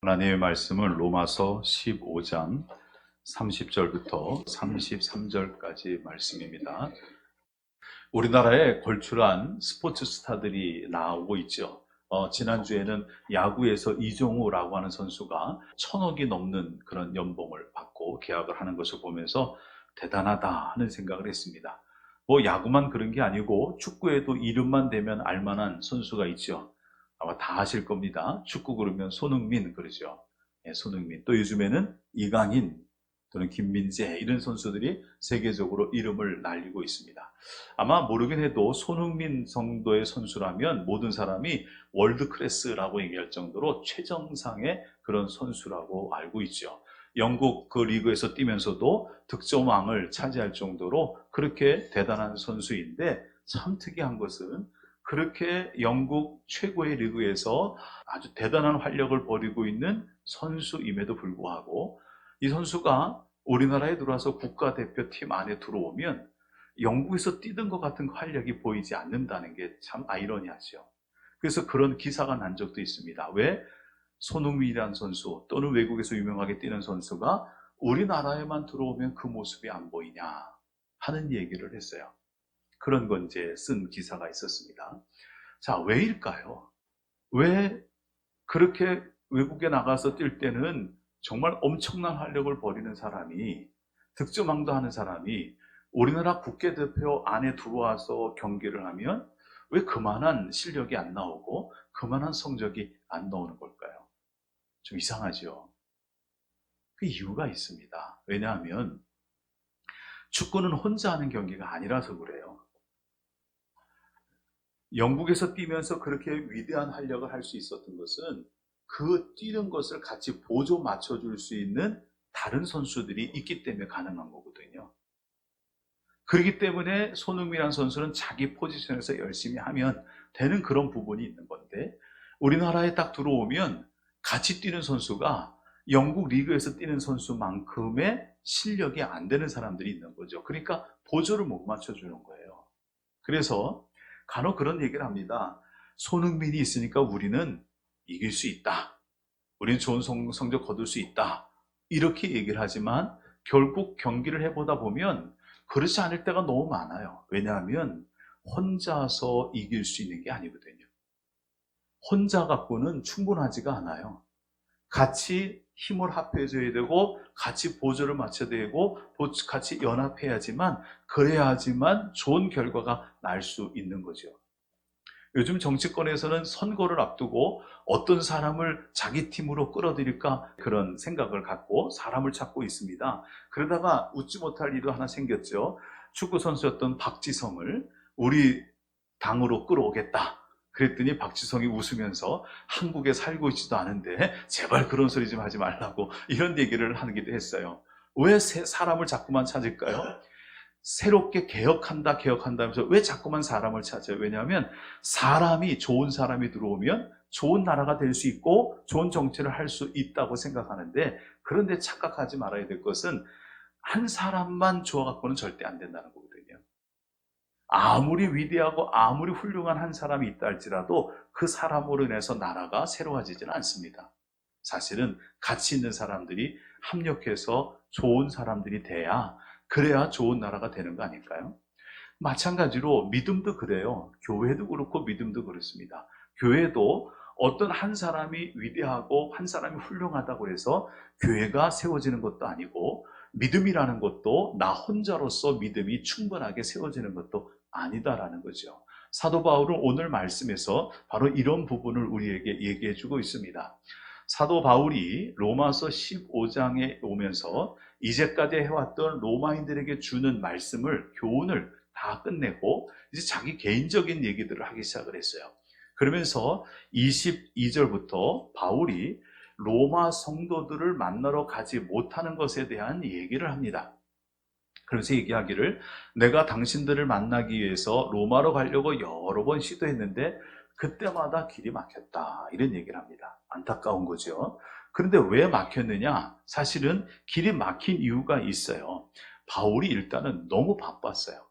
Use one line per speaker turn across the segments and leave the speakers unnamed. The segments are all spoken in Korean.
하나님의 말씀은 로마서 15장 30절부터 33절까지 말씀입니다. 우리나라에 걸출한 스포츠 스타들이 나오고 있죠. 지난주에는 야구에서 이종우라고 하는 선수가 1,000억이 넘는 그런 연봉을 받고 계약을 하는 것을 보면서 대단하다 하는 생각을 했습니다. 야구만 그런 게 아니고 축구에도 이름만 대면 알만한 선수가 있죠. 아마 다 아실 겁니다. 축구 그러면 손흥민 그러죠. 손흥민. 또 요즘에는 이강인 또는 김민재 이런 선수들이 세계적으로 이름을 날리고 있습니다. 아마 모르긴 해도 손흥민 정도의 선수라면 모든 사람이 월드 클래스라고 얘기할 정도로 최정상의 그런 선수라고 알고 있죠. 영국 그 리그에서 뛰면서도 득점왕을 차지할 정도로 그렇게 대단한 선수인데, 참 특이한 것은 그렇게 영국 최고의 리그에서 아주 대단한 활약을 벌이고 있는 선수임에도 불구하고 이 선수가 우리나라에 들어와서 국가대표팀 안에 들어오면 영국에서 뛰던 것 같은 활약이 보이지 않는다는 게 참 아이러니하죠. 그래서 그런 기사가 난 적도 있습니다. 왜 손흥민이라는 선수 또는 외국에서 유명하게 뛰는 선수가 우리나라에만 들어오면 그 모습이 안 보이냐 하는 얘기를 했어요. 그런 건 이제 쓴 기사가 있었습니다. 자, 왜일까요? 왜 그렇게 외국에 나가서 뛸 때는 정말 엄청난 활약을 벌이는 사람이, 득점왕도 하는 사람이 우리나라 국가대표 안에 들어와서 경기를 하면 왜 그만한 실력이 안 나오고 그만한 성적이 안 나오는 걸까요? 좀 이상하죠. 그 이유가 있습니다. 왜냐하면 축구는 혼자 하는 경기가 아니라서 그래요. 영국에서 뛰면서 그렇게 위대한 활약을 할 수 있었던 것은 그 뛰는 것을 같이 보조 맞춰줄 수 있는 다른 선수들이 있기 때문에 가능한 거거든요. 그렇기 때문에 손흥민이라는 선수는 자기 포지션에서 열심히 하면 되는 그런 부분이 있는 건데, 우리나라에 딱 들어오면 같이 뛰는 선수가 영국 리그에서 뛰는 선수만큼의 실력이 안 되는 사람들이 있는 거죠. 그러니까 보조를 못 맞춰주는 거예요. 그래서 간혹 그런 얘기를 합니다. 손흥민이 있으니까 우리는 이길 수 있다. 우리는 좋은 성적 거둘 수 있다. 이렇게 얘기를 하지만 결국 경기를 해보다 보면 그렇지 않을 때가 너무 많아요. 왜냐하면 혼자서 이길 수 있는 게 아니거든요. 혼자 갖고는 충분하지가 않아요. 같이 힘을 합해줘야 되고 같이 보조를 맞춰야 되고 같이 연합해야지만, 그래야지만 좋은 결과가 날 수 있는 거죠. 요즘 정치권에서는 선거를 앞두고 어떤 사람을 자기 팀으로 끌어들일까 그런 생각을 갖고 사람을 찾고 있습니다. 그러다가 웃지 못할 일도 하나 생겼죠. 축구 선수였던 박지성을 우리 당으로 끌어오겠다. 그랬더니 박지성이 웃으면서 한국에 살고 있지도 않은데 제발 그런 소리 좀 하지 말라고 이런 얘기를 하기도 했어요. 왜 사람을 자꾸만 찾을까요? 새롭게 개혁한다 하면서 왜 자꾸만 사람을 찾아요? 왜냐하면 사람이, 좋은 사람이 들어오면 좋은 나라가 될 수 있고 좋은 정치를 할 수 있다고 생각하는데, 그런데 착각하지 말아야 될 것은 한 사람만 좋아갖고는 절대 안 된다는 거거든요. 아무리 위대하고 아무리 훌륭한 한 사람이 있다 할지라도 그 사람으로 인해서 나라가 새로워지지는 않습니다. 사실은 가치 있는 사람들이 합력해서 좋은 사람들이 돼야, 그래야 좋은 나라가 되는 거 아닐까요? 마찬가지로 믿음도 그래요. 교회도 그렇고 믿음도 그렇습니다. 교회도 어떤 한 사람이 위대하고 한 사람이 훌륭하다고 해서 교회가 세워지는 것도 아니고, 믿음이라는 것도 나 혼자로서 믿음이 충분하게 세워지는 것도 아니다라는 거죠. 사도 바울은 오늘 말씀에서 바로 이런 부분을 우리에게 얘기해 주고 있습니다. 사도 바울이 로마서 15장에 오면서 이제까지 해왔던 로마인들에게 주는 말씀을, 교훈을 다 끝내고 이제 자기 개인적인 얘기들을 하기 시작을 했어요. 그러면서 22절부터 바울이 로마 성도들을 만나러 가지 못하는 것에 대한 얘기를 합니다. 그래서 얘기하기를, 내가 당신들을 만나기 위해서 로마로 가려고 여러 번 시도했는데 그때마다 길이 막혔다, 이런 얘기를 합니다. 안타까운 거죠. 그런데 왜 막혔느냐? 사실은 길이 막힌 이유가 있어요. 바울이 일단은 너무 바빴어요.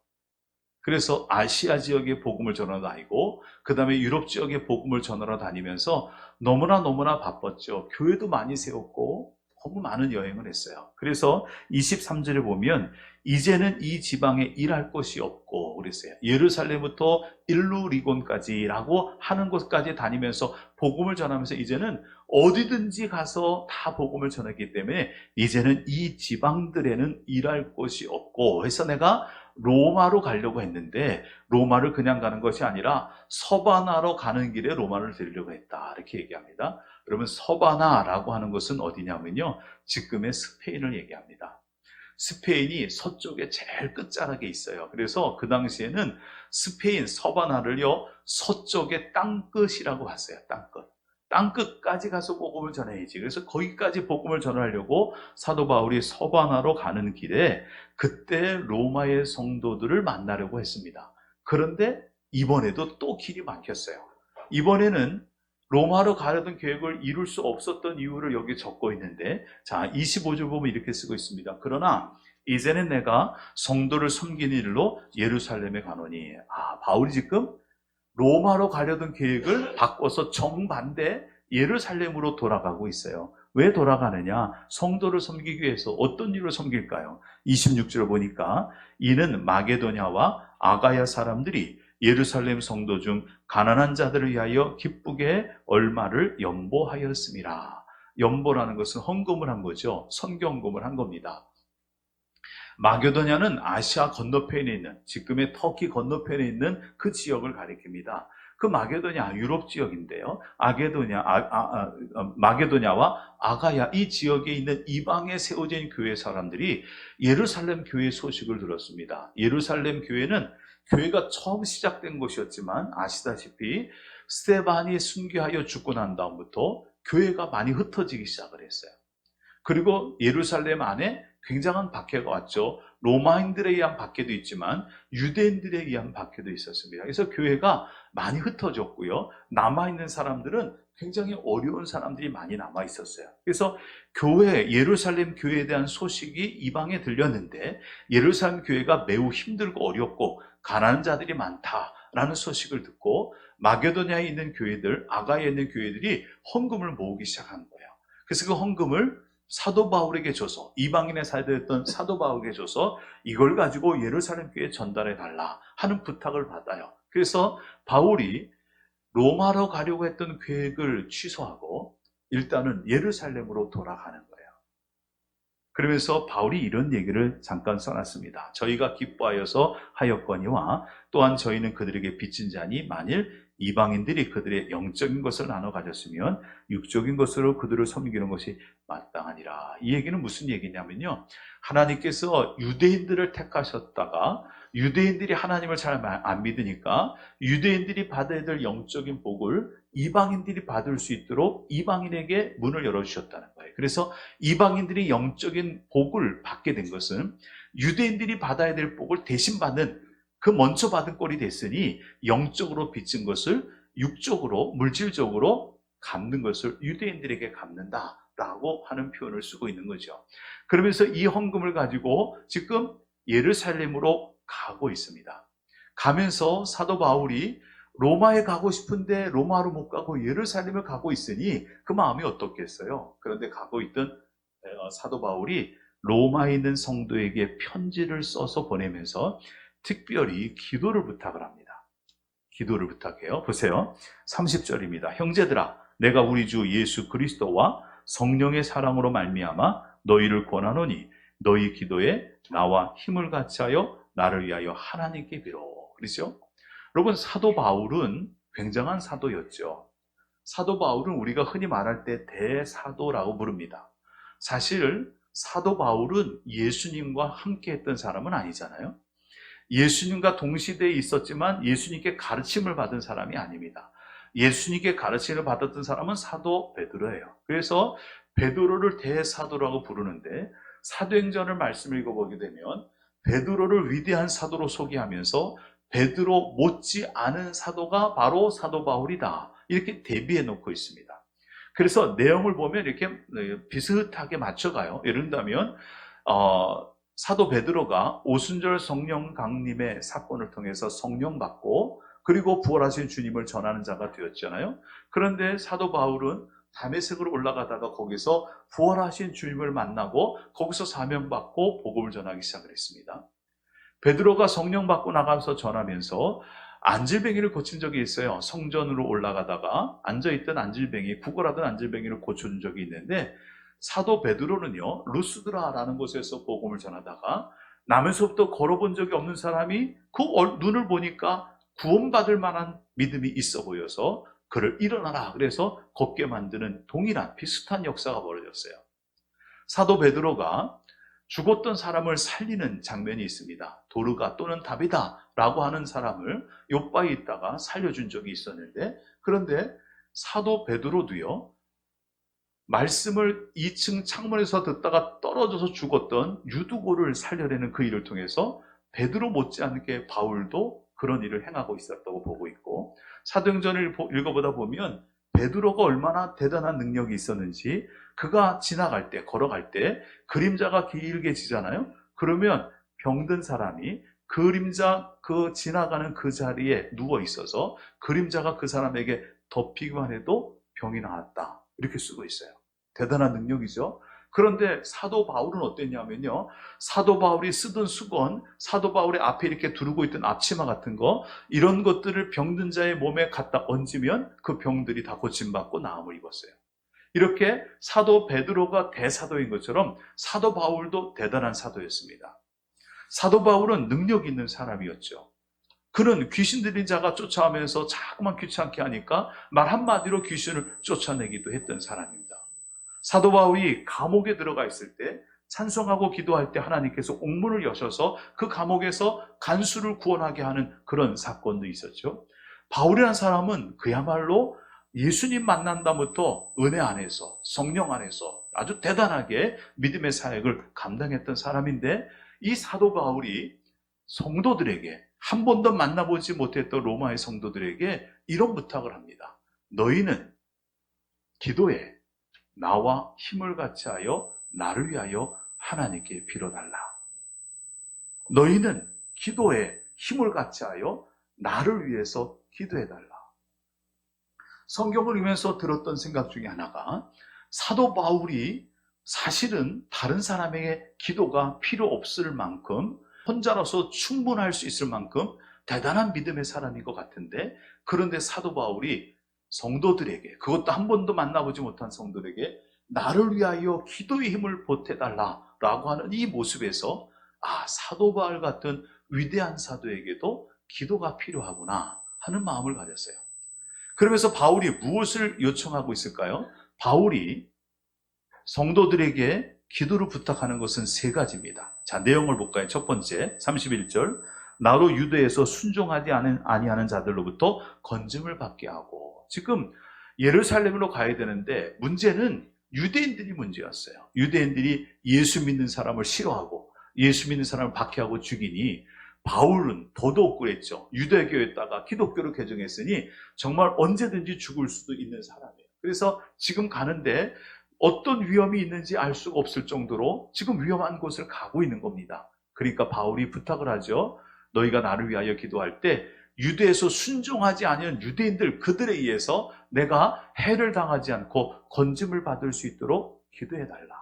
그래서 아시아 지역에 복음을 전하러 다니고 그 다음에 유럽 지역에 복음을 전하러 다니면서 너무나 바빴죠. 교회도 많이 세웠고 너무 많은 여행을 했어요. 그래서 23절에 보면 이제는 이 지방에 일할 곳이 없고 그랬어요. 예루살렘부터 일루리곤까지라고 하는 곳까지 다니면서 복음을 전하면서 이제는 어디든지 가서 다 복음을 전했기 때문에 이제는 이 지방들에는 일할 곳이 없고 해서 내가 로마로 가려고 했는데 로마를 그냥 가는 것이 아니라 서바나로 가는 길에 로마를 들으려고 했다. 이렇게 얘기합니다. 여러분 서바나라고 하는 것은 어디냐면요. 지금의 스페인을 얘기합니다. 스페인이 서쪽에 제일 끝자락에 있어요. 그래서 그 당시에는 스페인 서바나를요. 서쪽의 땅끝이라고 봤어요. 땅끝. 땅끝까지 가서 복음을 전해야지. 그래서 거기까지 복음을 전하려고 사도 바울이 서바나로 가는 길에 그때 로마의 성도들을 만나려고 했습니다. 그런데 이번에도 또 길이 막혔어요. 이번에는 로마로 가려던 계획을 이룰 수 없었던 이유를 여기 적고 있는데, 자, 25절 보면 이렇게 쓰고 있습니다. 그러나 이제는 내가 성도를 섬기는 일로 예루살렘에 가노니. 바울이 지금 로마로 가려던 계획을 바꿔서 정반대 예루살렘으로 돌아가고 있어요. 왜 돌아가느냐? 성도를 섬기기 위해서 어떤 일을 섬길까요? 26절을 보니까 이는 마게도냐와 아가야 사람들이 예루살렘 성도 중 가난한 자들을 위하여 기쁘게 얼마를 연보하였습니다. 연보라는 것은 헌금을 한 거죠. 선경금을 한 겁니다. 마게도냐는 아시아 건너편에 있는, 지금의 터키 건너편에 있는 그 지역을 가리킵니다. 그 마게도냐, 유럽 지역인데요. 마게도냐와 아가야, 이 지역에 있는 이방에 세워진 교회 사람들이 예루살렘 교회 소식을 들었습니다. 예루살렘 교회는 교회가 처음 시작된 곳이었지만 아시다시피 스데반이 순교하여 죽고 난 다음부터 교회가 많이 흩어지기 시작을 했어요. 그리고 예루살렘 안에 굉장한 박해가 왔죠. 로마인들에 의한 박해도 있지만 유대인들에 의한 박해도 있었습니다. 그래서 교회가 많이 흩어졌고요. 남아있는 사람들은 굉장히 어려운 사람들이 많이 남아있었어요. 그래서 예루살렘 교회에 대한 소식이 이방에 들렸는데 예루살렘 교회가 매우 힘들고 어렵고 가난한 자들이 많다라는 소식을 듣고 마게도냐에 있는 교회들, 아가야에 있는 교회들이 헌금을 모으기 시작한 거예요. 그래서 그 헌금을 사도 바울에게 줘서, 이방인의 사도였던 사도 바울에게 줘서 이걸 가지고 예루살렘 교회에 전달해 달라 하는 부탁을 받아요. 그래서 바울이 로마로 가려고 했던 계획을 취소하고 일단은 예루살렘으로 돌아가는 거예요. 그러면서 바울이 이런 얘기를 잠깐 써놨습니다. 저희가 기뻐하여서 하였거니와 또한 저희는 그들에게 빚진 자니 만일 이방인들이 그들의 영적인 것을 나눠 가졌으면 육적인 것으로 그들을 섬기는 것이 마땅하니라. 이 얘기는 무슨 얘기냐면요. 하나님께서 유대인들을 택하셨다가 유대인들이 하나님을 잘 안 믿으니까 유대인들이 받아야 될 영적인 복을 이방인들이 받을 수 있도록 이방인에게 문을 열어주셨다는 거예요. 그래서 이방인들이 영적인 복을 받게 된 것은 유대인들이 받아야 될 복을 대신 받는, 그 먼저 받은 꼴이 됐으니 영적으로 빚진 것을 육적으로, 물질적으로 갚는 것을 유대인들에게 갚는다라고 하는 표현을 쓰고 있는 거죠. 그러면서 이 헌금을 가지고 지금 예루살렘으로 가고 있습니다. 가면서 사도 바울이 로마에 가고 싶은데 로마로 못 가고 예루살렘을 가고 있으니 그 마음이 어떻겠어요? 그런데 가고 있던 사도 바울이 로마에 있는 성도에게 편지를 써서 보내면서 특별히 기도를 부탁을 합니다. 기도를 부탁해요. 보세요. 30절입니다. 형제들아, 내가 우리 주 예수 그리스도와 성령의 사랑으로 말미암아 너희를 권하노니 너희 기도에 나와 힘을 같이 하여 나를 위하여 하나님께 빌어. 그렇죠? 여러분, 사도 바울은 굉장한 사도였죠. 사도 바울은 우리가 흔히 말할 때 대사도라고 부릅니다. 사실 사도 바울은 예수님과 함께 했던 사람은 아니잖아요. 예수님과 동시대에 있었지만 예수님께 가르침을 받은 사람이 아닙니다. 예수님께 가르침을 받았던 사람은 사도 베드로예요. 그래서 베드로를 대사도라고 부르는데 사도행전을 말씀을 읽어보게 되면 베드로를 위대한 사도로 소개하면서 베드로 못지 않은 사도가 바로 사도 바울이다, 이렇게 대비해 놓고 있습니다. 그래서 내용을 보면 이렇게 비슷하게 맞춰가요. 예를 들면 사도 베드로가 오순절 성령 강림의 사건을 통해서 성령 받고 그리고 부활하신 주님을 전하는 자가 되었잖아요. 그런데 사도 바울은 다메섹으로 올라가다가 거기서 부활하신 주님을 만나고 거기서 사명받고 복음을 전하기 시작을 했습니다. 베드로가 성령 받고 나가서 전하면서 안질뱅이를 고친 적이 있어요. 성전으로 올라가다가 앉아있던 안질뱅이, 구걸하던 안질뱅이를 고쳐준 적이 있는데 사도 베드로는요, 루스드라라는 곳에서 복음을 전하다가 남에서부터 걸어본 적이 없는 사람이 그 눈을 보니까 구원받을 만한 믿음이 있어 보여서 그를 일어나라 그래서 걷게 만드는 동일한 비슷한 역사가 벌어졌어요. 사도 베드로가 죽었던 사람을 살리는 장면이 있습니다. 도르가 또는 다비다 라고 하는 사람을 요바에 있다가 살려준 적이 있었는데, 그런데 사도 베드로도요, 말씀을 2층 창문에서 듣다가 떨어져서 죽었던 유두고를 살려내는 그 일을 통해서 베드로 못지않게 바울도 그런 일을 행하고 있었다고 보고 있고, 사도행전을 읽어보다 보면 베드로가 얼마나 대단한 능력이 있었는지, 그가 지나갈 때, 걸어갈 때 그림자가 길게 지잖아요. 그러면 병든 사람이 그림자 지나가는 그 자리에 누워 있어서 그림자가 그 사람에게 덮이기만 해도 병이 나았다, 이렇게 쓰고 있어요. 대단한 능력이죠. 그런데 사도 바울은 어땠냐면요, 사도 바울이 쓰던 수건, 사도 바울의 앞에 이렇게 두르고 있던 앞치마 같은 거, 이런 것들을 병든 자의 몸에 갖다 얹으면 그 병들이 다 고침받고 나음을 입었어요. 이렇게 사도 베드로가 대사도인 것처럼 사도 바울도 대단한 사도였습니다. 사도 바울은 능력 있는 사람이었죠. 그는 귀신 들린 자가 쫓아오면서 자꾸만 귀찮게 하니까 말 한마디로 귀신을 쫓아내기도 했던 사람입니다. 사도 바울이 감옥에 들어가 있을 때 찬송하고 기도할 때 하나님께서 옥문을 여셔서 그 감옥에서 간수를 구원하게 하는 그런 사건도 있었죠. 바울이라는 사람은 그야말로 예수님 만난다부터 은혜 안에서, 성령 안에서 아주 대단하게 믿음의 사역을 감당했던 사람인데, 이 사도 바울이 성도들에게, 한 번도 만나보지 못했던 로마의 성도들에게 이런 부탁을 합니다. 너희는 기도에 나와 힘을 같이 하여 나를 위하여 하나님께 빌어달라. 너희는 기도에 힘을 같이 하여 나를 위해서 기도해달라. 성경을 읽으면서 들었던 생각 중에 하나가, 사도 바울이 사실은 다른 사람에게 기도가 필요 없을 만큼, 혼자로서 충분할 수 있을 만큼 대단한 믿음의 사람인 것 같은데, 그런데 사도 바울이 성도들에게, 그것도 한 번도 만나보지 못한 성도들에게 나를 위하여 기도의 힘을 보태달라라고 하는 이 모습에서, 사도 바울 같은 위대한 사도에게도 기도가 필요하구나 하는 마음을 가졌어요. 그러면서 바울이 무엇을 요청하고 있을까요? 바울이 성도들에게 기도를 부탁하는 것은 세 가지입니다. 자, 내용을 볼까요? 첫 번째, 31절. 나로 유대에서 순종하지 아니하는 자들로부터 건짐을 받게 하고. 지금 예루살렘으로 가야 되는데 문제는 유대인들이 문제였어요. 유대인들이 예수 믿는 사람을 싫어하고 예수 믿는 사람을 박해하고 죽이니 바울은 더더욱 그랬죠. 유대교에다가 기독교로 개종했으니 정말 언제든지 죽을 수도 있는 사람이에요. 그래서 지금 가는데 어떤 위험이 있는지 알 수가 없을 정도로 지금 위험한 곳을 가고 있는 겁니다. 그러니까 바울이 부탁을 하죠. 너희가 나를 위하여 기도할 때 유대에서 순종하지 않은 유대인들, 그들에 의해서 내가 해를 당하지 않고 건짐을 받을 수 있도록 기도해달라.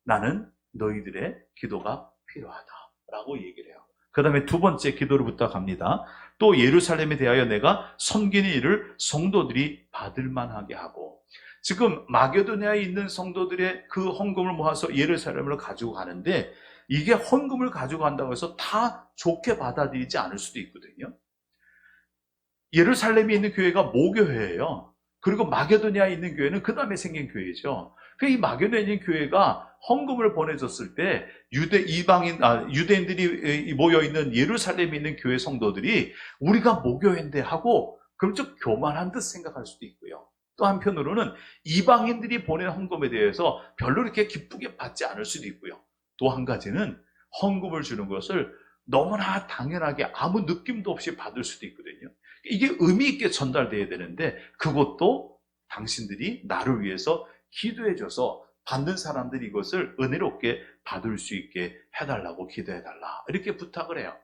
나는 너희들의 기도가 필요하다라고 얘기를 해요. 그 다음에 두 번째 기도를 부탁합니다. 또 예루살렘에 대하여 내가 섬기는 일을 성도들이 받을 만하게 하고. 지금 마게도냐에 있는 성도들의 그 헌금을 모아서 예루살렘으로 가지고 가는데, 이게 헌금을 가지고 간다고 해서 다 좋게 받아들이지 않을 수도 있거든요. 예루살렘에 있는 교회가 모교회예요. 그리고 마게도냐에 있는 교회는 그 다음에 생긴 교회죠. 이 마게도냐에 있는 교회가 헌금을 보내줬을 때 유대인들이 모여있는 예루살렘에 있는 교회 성도들이 우리가 모교회인데 하고 그럼 좀 교만한 듯 생각할 수도 있고요. 또 한편으로는 이방인들이 보낸 헌금에 대해서 별로 이렇게 기쁘게 받지 않을 수도 있고요. 또 한 가지는 헌금을 주는 것을 너무나 당연하게 아무 느낌도 없이 받을 수도 있거든요. 이게 의미 있게 전달돼야 되는데 그것도 당신들이 나를 위해서 기도해줘서 받는 사람들이 이것을 은혜롭게 받을 수 있게 해달라고 기도해달라. 이렇게 부탁을 해요.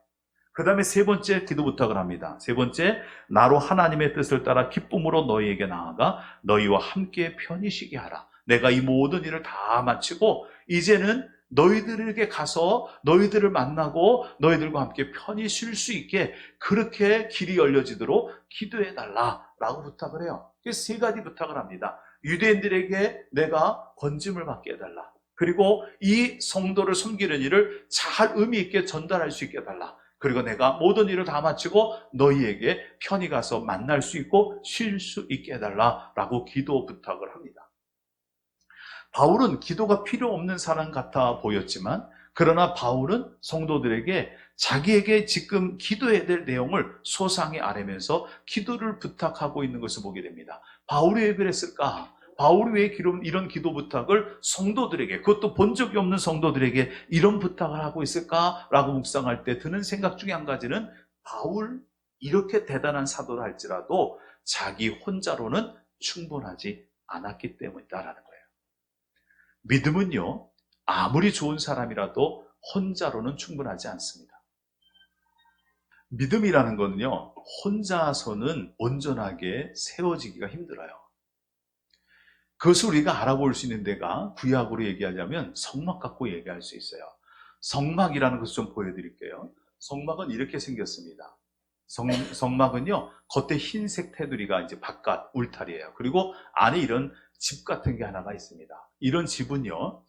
그 다음에 세 번째 기도 부탁을 합니다. 세 번째, 나로 하나님의 뜻을 따라 기쁨으로 너희에게 나아가 너희와 함께 편히 쉬게 하라. 내가 이 모든 일을 다 마치고 이제는 너희들에게 가서 너희들을 만나고 너희들과 함께 편히 쉴 수 있게 그렇게 길이 열려지도록 기도해달라라고 부탁을 해요. 세 가지 부탁을 합니다. 유대인들에게 내가 건짐을 받게 해달라. 그리고 이 성도를 섬기는 일을 잘 의미 있게 전달할 수 있게 해달라. 그리고 내가 모든 일을 다 마치고 너희에게 편히 가서 만날 수 있고 쉴 수 있게 해달라라고 기도 부탁을 합니다. 바울은 기도가 필요 없는 사람 같아 보였지만 그러나 바울은 성도들에게 자기에게 지금 기도해야 될 내용을 소상히 아뢰면서 기도를 부탁하고 있는 것을 보게 됩니다. 바울이 왜 그랬을까? 바울이 왜 이런 기도 부탁을 성도들에게, 그것도 본 적이 없는 성도들에게 이런 부탁을 하고 있을까라고 묵상할 때 드는 생각 중에 한 가지는 바울 이렇게 대단한 사도를 할지라도 자기 혼자로는 충분하지 않았기 때문이다라는 거예요. 믿음은요, 아무리 좋은 사람이라도 혼자로는 충분하지 않습니다. 믿음이라는 거는요, 혼자서는 온전하게 세워지기가 힘들어요. 그것을 우리가 알아볼 수 있는 데가 구약으로 얘기하자면 성막 갖고 얘기할 수 있어요. 성막이라는 것을 좀 보여드릴게요. 성막은 이렇게 생겼습니다. 성막은요, 겉에 흰색 테두리가 이제 바깥 울타리예요. 그리고 안에 이런 집 같은 게 하나가 있습니다. 이런 집은요,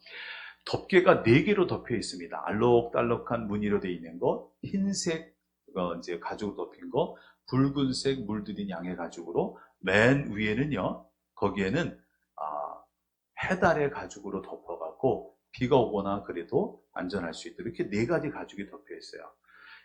덮개가 4개로 덮여 있습니다. 알록달록한 무늬로 되어 있는 거, 흰색 이제 가죽으로 덮인 거, 붉은색 물들인 양의 가죽으로, 맨 위에는요, 거기에는 해달의 가죽으로 덮어갖고 비가 오거나 그래도 안전할 수 있도록 이렇게 4가지 가죽이 덮여 있어요.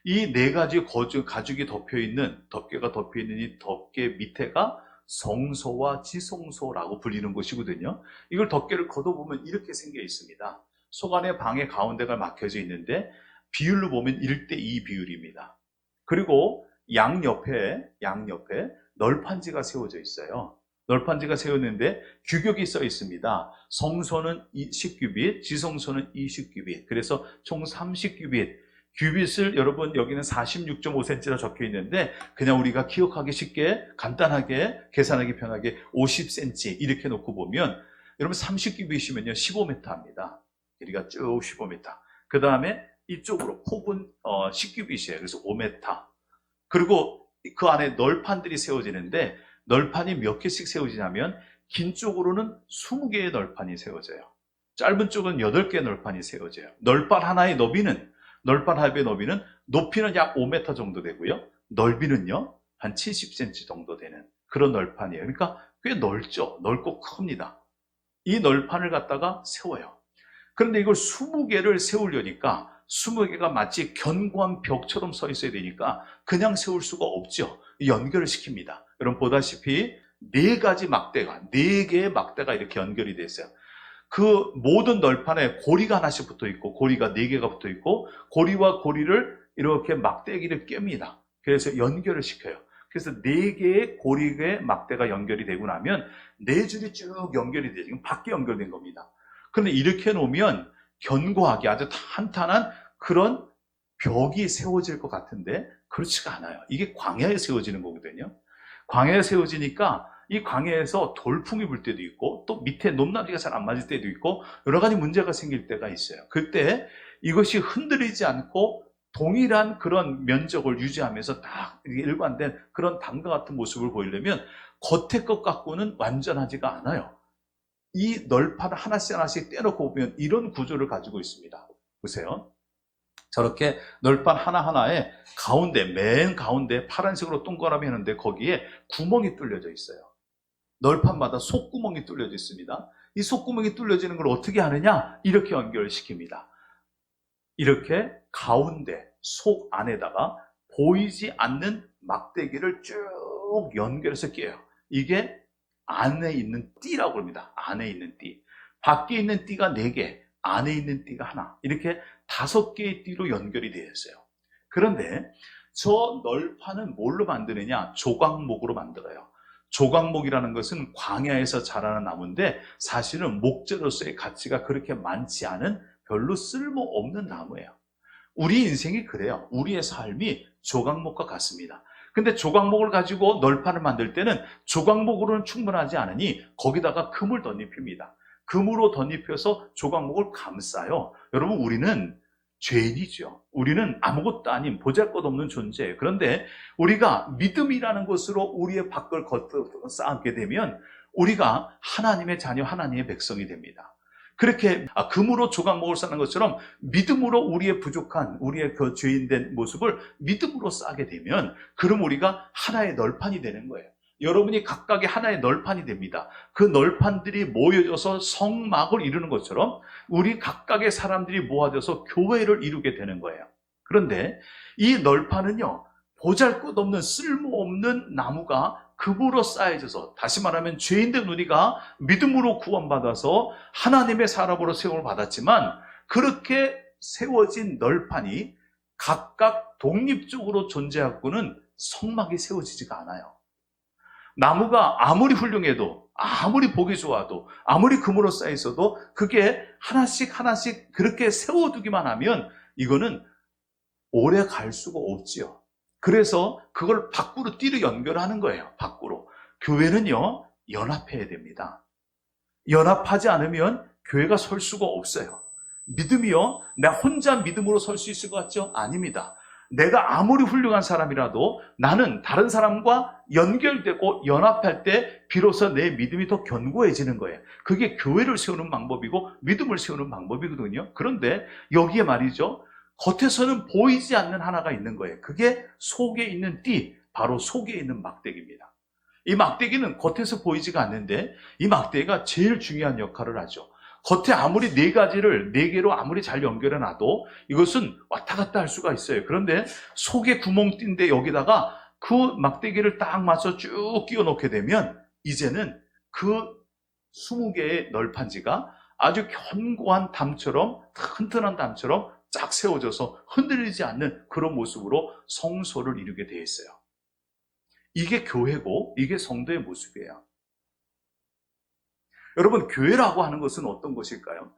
이 4가지 가죽이 덮여 있는, 덮개가 덮여 있는 이 덮개 밑에가 성소와 지성소라고 불리는 곳이거든요. 이걸 덮개를 걷어보면 이렇게 생겨 있습니다. 속 안에 방의 가운데가 막혀져 있는데 비율로 보면 1:2 비율입니다. 그리고 양옆에 널판지가 세워져 있어요. 널판지가 세웠는데 규격이 써 있습니다. 성소는 10규빗, 지성소는 20규빗. 그래서 총 30규빗. 규빗을 여러분 여기는 46.5cm라 적혀 있는데 그냥 우리가 기억하기 쉽게 간단하게 계산하기 편하게 50cm 이렇게 놓고 보면 여러분 30규빗이면요 15m입니다. 길이가 쭉 15m. 그 다음에 이쪽으로 폭은 10규빗이에요. 그래서 5m. 그리고 그 안에 널판들이 세워지는데 널판이 몇 개씩 세워지냐면 긴 쪽으로는 20개의 널판이 세워져요. 짧은 쪽은 8개의 널판이 세워져요. 널판 하나의 너비는 높이는 약 5m 정도 되고요. 넓이는요 한 70cm 정도 되는 그런 널판이에요. 그러니까 꽤 넓죠. 넓고 큽니다. 이 널판을 갖다가 세워요. 그런데 이걸 20개를 세우려니까 20개가 마치 견고한 벽처럼 서 있어야 되니까 그냥 세울 수가 없죠. 연결을 시킵니다. 여러분 보다시피 4개의 막대가 이렇게 연결이 되어 있어요. 그 모든 널판에 고리가 하나씩 붙어 있고 고리가 4개가 붙어 있고 고리와 고리를 이렇게 막대기를 깹니다. 그래서 연결을 시켜요. 그래서 4개의 고리의 막대가 연결이 되고 나면 4줄이 쭉 연결이 돼요. 지금 밖에 연결된 겁니다. 그런데 이렇게 놓으면 견고하게 아주 탄탄한 그런 벽이 세워질 것 같은데 그렇지가 않아요. 이게 광야에 세워지는 거거든요. 광야에 세워지니까 이 광야에서 돌풍이 불 때도 있고 또 밑에 높낮이가 잘 안 맞을 때도 있고 여러 가지 문제가 생길 때가 있어요. 그때 이것이 흔들리지 않고 동일한 그런 면적을 유지하면서 딱 일관된 그런 담과 같은 모습을 보이려면 겉에 것 갖고는 완전하지가 않아요. 이 널판을 하나씩 떼놓고 보면 이런 구조를 가지고 있습니다. 보세요. 저렇게 널판 하나하나에 맨 가운데 파란색으로 동그라미 하는데 거기에 구멍이 뚫려져 있어요. 널판마다 속구멍이 뚫려져 있습니다. 이 속구멍이 뚫려지는 걸 어떻게 하느냐? 이렇게 연결시킵니다. 이렇게 가운데 속 안에다가 보이지 않는 막대기를 쭉 연결해서 끼워요. 이게 안에 있는 띠라고 합니다. 안에 있는 띠. 밖에 있는 띠가 4개, 안에 있는 띠가 하나. 이렇게 5개의 띠로 연결이 되어 있어요. 그런데 저 널판은 뭘로 만드느냐? 조각목으로 만들어요. 조각목이라는 것은 광야에서 자라는 나무인데 사실은 목재로서의 가치가 그렇게 많지 않은 별로 쓸모없는 나무예요. 우리 인생이 그래요. 우리의 삶이 조각목과 같습니다. 근데 조각목을 가지고 널판을 만들 때는 조각목으로는 충분하지 않으니 거기다가 금을 덧입힙니다. 금으로 덧입혀서 조각목을 감싸요. 여러분, 우리는 죄인이죠. 우리는 아무것도 아닌 보잘것없는 존재예요. 그런데 우리가 믿음이라는 것으로 우리의 밖을 쌓게 되면 우리가 하나님의 자녀, 하나님의 백성이 됩니다. 그렇게 금으로 조각목을 쌓는 것처럼 믿음으로 우리의 부족한, 우리의 그 죄인된 모습을 믿음으로 쌓게 되면 그럼 우리가 하나의 널판이 되는 거예요. 여러분이 각각의 하나의 널판이 됩니다. 그 널판들이 모여져서 성막을 이루는 것처럼 우리 각각의 사람들이 모아져서 교회를 이루게 되는 거예요. 그런데 이 널판은요, 보잘것없는 쓸모없는 나무가 금으로 쌓여져서, 다시 말하면 죄인된 우리가 믿음으로 구원받아서 하나님의 사람으로 세움을 받았지만 그렇게 세워진 널판이 각각 독립적으로 존재하고는 성막이 세워지지가 않아요. 나무가 아무리 훌륭해도, 아무리 보기 좋아도, 아무리 금으로 쌓여 있어도 그게 하나씩 하나씩 그렇게 세워두기만 하면 이거는 오래 갈 수가 없지요. 그래서 그걸 밖으로 띠로 연결하는 거예요. 밖으로. 교회는요, 연합해야 됩니다. 연합하지 않으면 교회가 설 수가 없어요. 믿음이요, 나 혼자 믿음으로 설 수 있을 것 같죠? 아닙니다. 내가 아무리 훌륭한 사람이라도 나는 다른 사람과 연결되고 연합할 때 비로소 내 믿음이 더 견고해지는 거예요. 그게 교회를 세우는 방법이고 믿음을 세우는 방법이거든요. 그런데 여기에 말이죠, 겉에서는 보이지 않는 하나가 있는 거예요. 그게 속에 있는 띠, 바로 속에 있는 막대기입니다. 이 막대기는 겉에서 보이지가 않는데 이 막대기가 제일 중요한 역할을 하죠. 겉에 아무리 네 개로 아무리 잘 연결해놔도 이것은 왔다 갔다 할 수가 있어요. 그런데 속에 구멍 뛴데 여기다가 그 막대기를 딱 맞춰 쭉 끼워 놓게 되면 이제는 그 20개의 널판지가 아주 견고한 담처럼, 튼튼한 담처럼 쫙 세워져서 흔들리지 않는 그런 모습으로 성소를 이루게 되어 있어요. 이게 교회고 이게 성도의 모습이에요. 여러분, 교회라고 하는 것은 어떤 것일까요?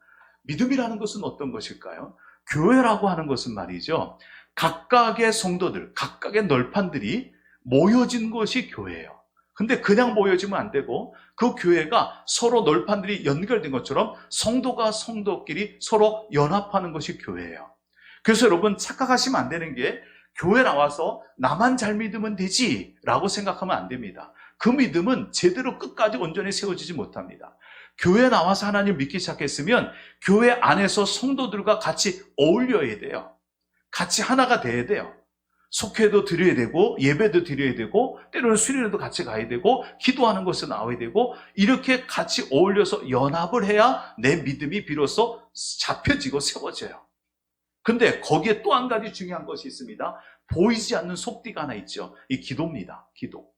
믿음이라는 것은 어떤 것일까요? 교회라고 하는 것은 말이죠, 각각의 성도들, 각각의 널판들이 모여진 것이 교회예요. 근데 그냥 모여지면 안 되고 그 교회가 서로 널판들이 연결된 것처럼 성도가 성도끼리 서로 연합하는 것이 교회예요. 그래서 여러분, 착각하시면 안 되는 게 교회 나와서 나만 잘 믿으면 되지 라고 생각하면 안 됩니다. 그 믿음은 제대로 끝까지 온전히 세워지지 못합니다. 교회 나와서 하나님을 믿기 시작했으면 교회 안에서 성도들과 같이 어울려야 돼요. 같이 하나가 돼야 돼요. 속회도 드려야 되고 예배도 드려야 되고 때로는 수련회도 같이 가야 되고 기도하는 곳에 나와야 되고 이렇게 같이 어울려서 연합을 해야 내 믿음이 비로소 잡혀지고 세워져요. 근데 거기에 또 한 가지 중요한 것이 있습니다. 보이지 않는 속띠가 하나 있죠. 이 기도입니다. 기도.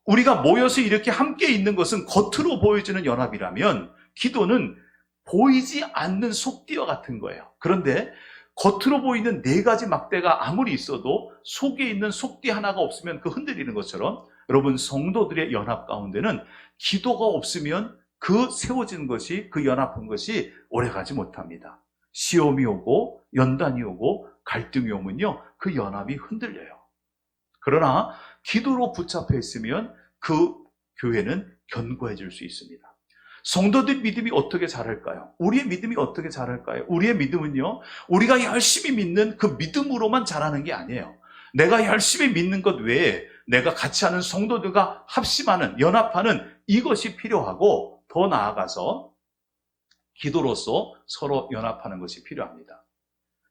우리가 모여서 이렇게 함께 있는 것은 겉으로 보여지는 연합이라면 기도는 보이지 않는 속띠와 같은 거예요. 그런데 겉으로 보이는 네 가지 막대가 아무리 있어도 속에 있는 속띠 하나가 없으면 그 흔들리는 것처럼 여러분, 성도들의 연합 가운데는 기도가 없으면 그 세워진 것이, 그 연합한 것이 오래가지 못합니다. 시험이 오고 연단이 오고 갈등이 오면요, 그 연합이 흔들려요. 그러나 기도로 붙잡혀 있으면 그 교회는 견고해질 수 있습니다. 성도들 믿음이 어떻게 자랄까요? 우리의 믿음이 어떻게 자랄까요? 우리의 믿음은요, 우리가 열심히 믿는 그 믿음으로만 자라는 게 아니에요. 내가 열심히 믿는 것 외에 내가 같이 하는 성도들과 합심하는, 연합하는 이것이 필요하고, 더 나아가서 기도로서 서로 연합하는 것이 필요합니다.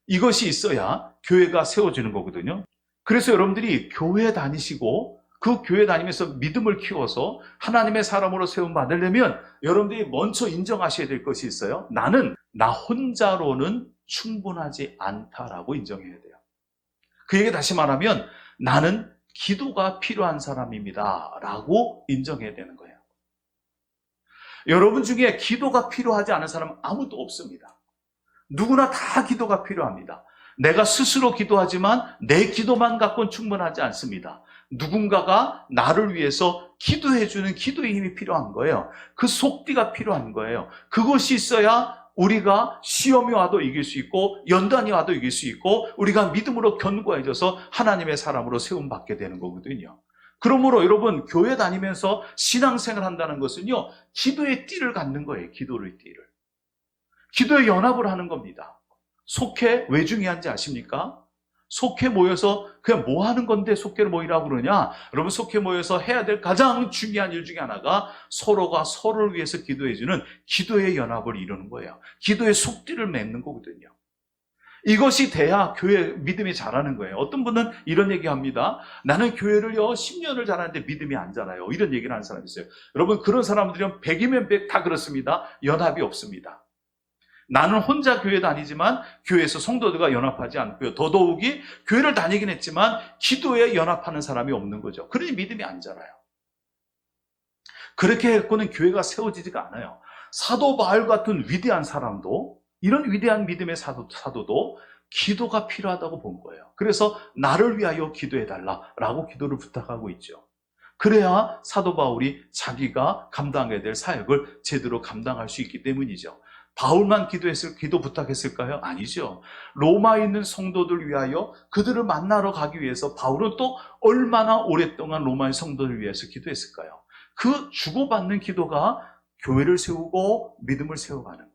이것이 있어야 교회가 세워지는 거거든요. 그래서 여러분들이 교회 다니시고 그 교회 다니면서 믿음을 키워서 하나님의 사람으로 세움 받으려면 여러분들이 먼저 인정하셔야 될 것이 있어요. 나는 나 혼자로는 충분하지 않다라고 인정해야 돼요. 그 얘기 다시 말하면 나는 기도가 필요한 사람입니다 라고 인정해야 되는 거예요. 여러분 중에 기도가 필요하지 않은 사람은 아무도 없습니다. 누구나 다 기도가 필요합니다. 내가 스스로 기도하지만 내 기도만 갖고는 충분하지 않습니다. 누군가가 나를 위해서 기도해주는 기도의 힘이 필요한 거예요. 그 속띠가 필요한 거예요. 그것이 있어야 우리가 시험이 와도 이길 수 있고 연단이 와도 이길 수 있고 우리가 믿음으로 견고해져서 하나님의 사람으로 세움받게 되는 거거든요. 그러므로 여러분, 교회 다니면서 신앙생활 한다는 것은요, 기도의 띠를 갖는 거예요. 기도의 띠를. 기도의 연합을 하는 겁니다. 속회 왜 중요한지 아십니까? 속회 모여서 그냥 뭐 하는 건데 속회를 모이라고 그러냐? 여러분, 속회 모여서 해야 될 가장 중요한 일 중에 하나가 서로가 서로를 위해서 기도해주는 기도의 연합을 이루는 거예요. 기도의 속띠를 맺는 거거든요. 이것이 돼야 교회 믿음이 자라는 거예요. 어떤 분은 이런 얘기합니다. 나는 교회를요 10년을 자라는데 믿음이 안 자라요. 이런 얘기를 하는 사람이 있어요. 여러분, 그런 사람들은 100이면 100 다 그렇습니다. 연합이 없습니다. 나는 혼자 교회 다니지만 교회에서 성도들과 연합하지 않고요. 더더욱이 교회를 다니긴 했지만 기도에 연합하는 사람이 없는 거죠. 그러니 믿음이 안 자라요. 그렇게 해서는 교회가 세워지지가 않아요. 사도 바울 같은 위대한 사람도, 이런 위대한 믿음의 사도도 기도가 필요하다고 본 거예요. 그래서 나를 위하여 기도해달라라고 기도를 부탁하고 있죠. 그래야 사도 바울이 자기가 감당해야 될 사역을 제대로 감당할 수 있기 때문이죠. 바울만 기도 부탁했을까요? 아니죠. 로마에 있는 성도들 위하여 그들을 만나러 가기 위해서 바울은 또 얼마나 오랫동안 로마의 성도들 위해서 기도했을까요? 그 주고받는 기도가 교회를 세우고 믿음을 세워가는 거예요.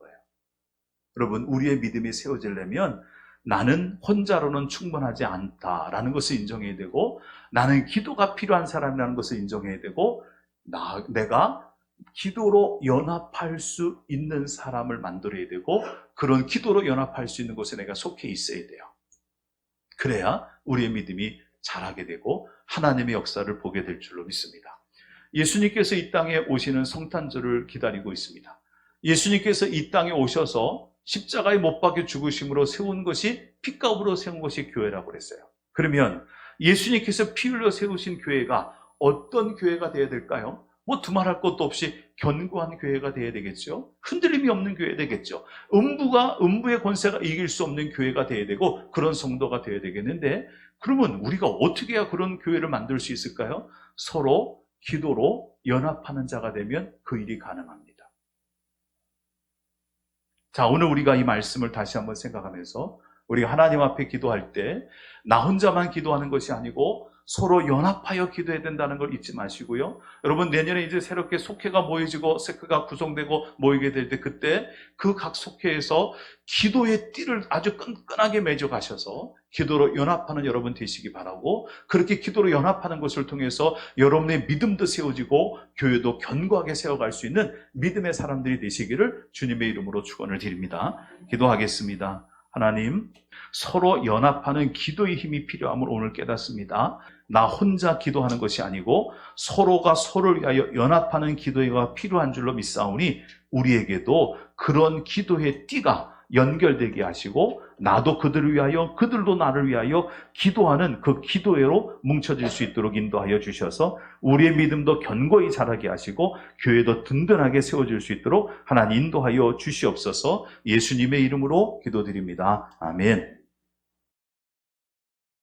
여러분, 우리의 믿음이 세워지려면 나는 혼자로는 충분하지 않다라는 것을 인정해야 되고, 나는 기도가 필요한 사람이라는 것을 인정해야 되고, 내가 기도로 연합할 수 있는 사람을 만들어야 되고, 그런 기도로 연합할 수 있는 곳에 내가 속해 있어야 돼요. 그래야 우리의 믿음이 자라게 되고 하나님의 역사를 보게 될 줄로 믿습니다. 예수님께서 이 땅에 오시는 성탄절을 기다리고 있습니다. 예수님께서 이 땅에 오셔서 십자가에 못 박혀 죽으심으로 세운 것이, 핏값으로 세운 것이 교회라고 그랬어요. 그러면 예수님께서 피 흘려 세우신 교회가 어떤 교회가 되어야 될까요? 뭐 두말할 것도 없이 견고한 교회가 되어야 되겠죠. 흔들림이 없는 교회 되겠죠. 음부의 권세가 이길 수 없는 교회가 되어야 되고, 그런 성도가 되어야 되겠는데, 그러면 우리가 어떻게 해야 그런 교회를 만들 수 있을까요? 서로 기도로 연합하는 자가 되면 그 일이 가능합니다. 자, 오늘 우리가 이 말씀을 다시 한번 생각하면서 우리가 하나님 앞에 기도할 때 나 혼자만 기도하는 것이 아니고 서로 연합하여 기도해야 된다는 걸 잊지 마시고요. 여러분, 내년에 이제 새롭게 속회가 모여지고 세크가 구성되고 모이게 될 때, 그때 그 각 속회에서 기도의 띠를 아주 끈끈하게 맺어 가셔서 기도로 연합하는 여러분 되시기 바라고, 그렇게 기도로 연합하는 것을 통해서 여러분의 믿음도 세워지고 교회도 견고하게 세워갈 수 있는 믿음의 사람들이 되시기를 주님의 이름으로 축원을 드립니다. 기도하겠습니다. 하나님, 서로 연합하는 기도의 힘이 필요함을 오늘 깨닫습니다. 나 혼자 기도하는 것이 아니고 서로가 서로를 위하여 연합하는 기도가 필요한 줄로 믿사오니, 우리에게도 그런 기도의 띠가 연결되게 하시고, 나도 그들을 위하여 그들도 나를 위하여 기도하는 그 기도회로 뭉쳐질 수 있도록 인도하여 주셔서 우리의 믿음도 견고히 자라게 하시고 교회도 든든하게 세워질 수 있도록 하나님 인도하여 주시옵소서. 예수님의 이름으로 기도드립니다. 아멘.